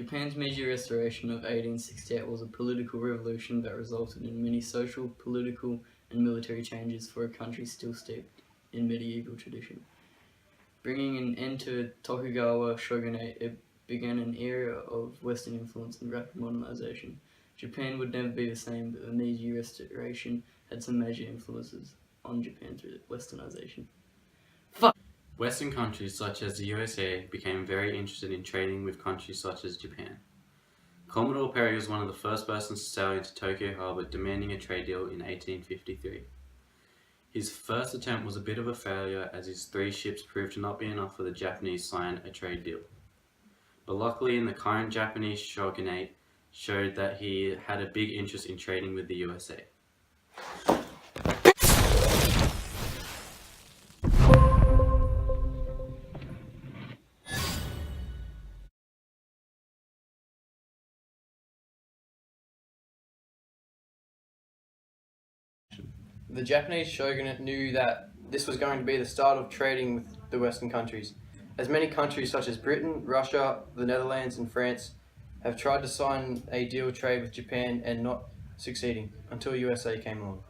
Japan's Meiji Restoration of 1868 was a political revolution that resulted in many social, political, and military changes for a country still steeped in medieval tradition. Bringing an end to Tokugawa shogunate, it began an era of Western influence and rapid modernization. Japan would never be the same, but the Meiji Restoration had some major influences on Japan through Westernization. Western countries such as the USA became very interested in trading with countries such as Japan. Commodore Perry was one of the first persons to sail into Tokyo Harbor demanding a trade deal in 1853. His first attempt was a bit of a failure as his 3 ships proved to not be enough for the Japanese to sign a trade deal. But luckily in the current Japanese shogunate showed that he had a big interest in trading with the USA. The Japanese shogunate knew that this was going to be the start of trading with the Western countries, as many countries such as Britain, Russia, the Netherlands and France have tried to sign a deal trade with Japan and not succeeding until USA came along.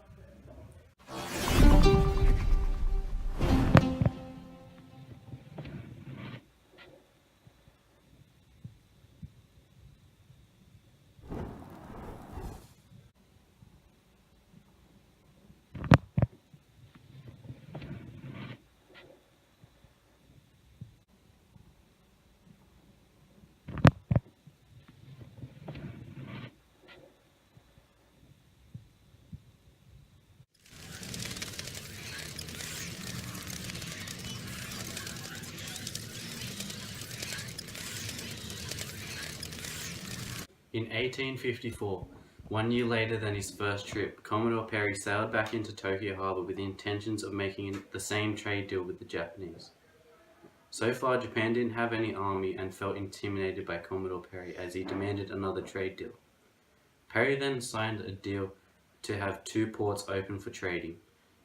In 1854, 1 year later than his first trip, Commodore Perry sailed back into Tokyo Harbor with the intentions of making the same trade deal with the Japanese. So far, Japan didn't have any army and felt intimidated by Commodore Perry as he demanded another trade deal. Perry then signed a deal to have 2 ports open for trading.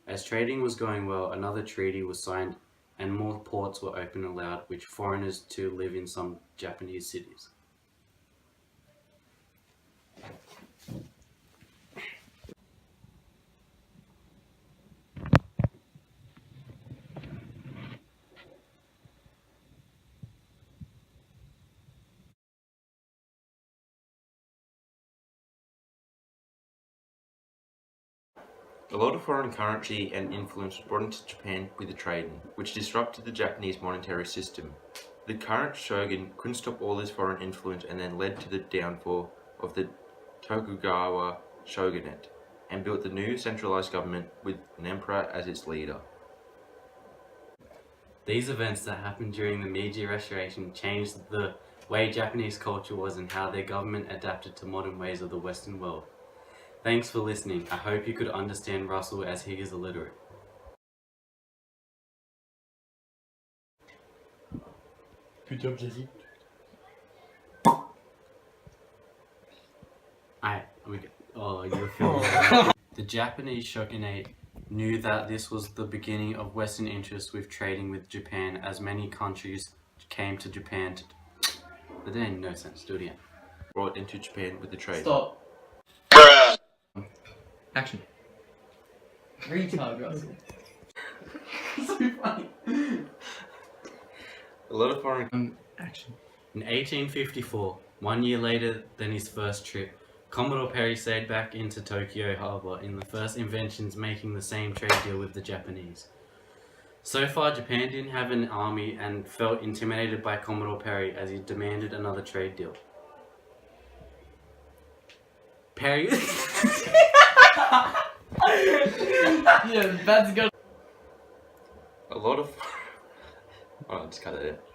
As trading was going well, another treaty was signed and more ports were open and allowed which foreigners to live in some Japanese cities. A lot of foreign currency and influence was brought into Japan with the trading, which disrupted the Japanese monetary system. The current shogun couldn't stop all this foreign influence and then led to the downfall of the Tokugawa shogunate and built the new centralized government with an emperor as its leader. These events that happened during the Meiji Restoration changed the way Japanese culture was and how their government adapted to modern ways of the Western world. Thanks for listening. I hope you could understand Russell as he is illiterate. Good job, Jesse. You're filming. The Japanese shogunate knew that this was the beginning of Western interest with trading with Japan, as many countries came to Japan to... That didn't make no sense. Do it again. Brought into Japan with the trade. Stop. Action. Retard, Russell. So funny. A lot of foreign Action. In 1854, 1 year later than his first trip, Commodore Perry sailed back into Tokyo Harbor in the first inventions making the same trade deal with the Japanese. So far, Japan didn't have an army and felt intimidated by Commodore Perry as he demanded another trade deal. Perry... Yeah, that's good. a lot of... Oh, I'll just cut it out.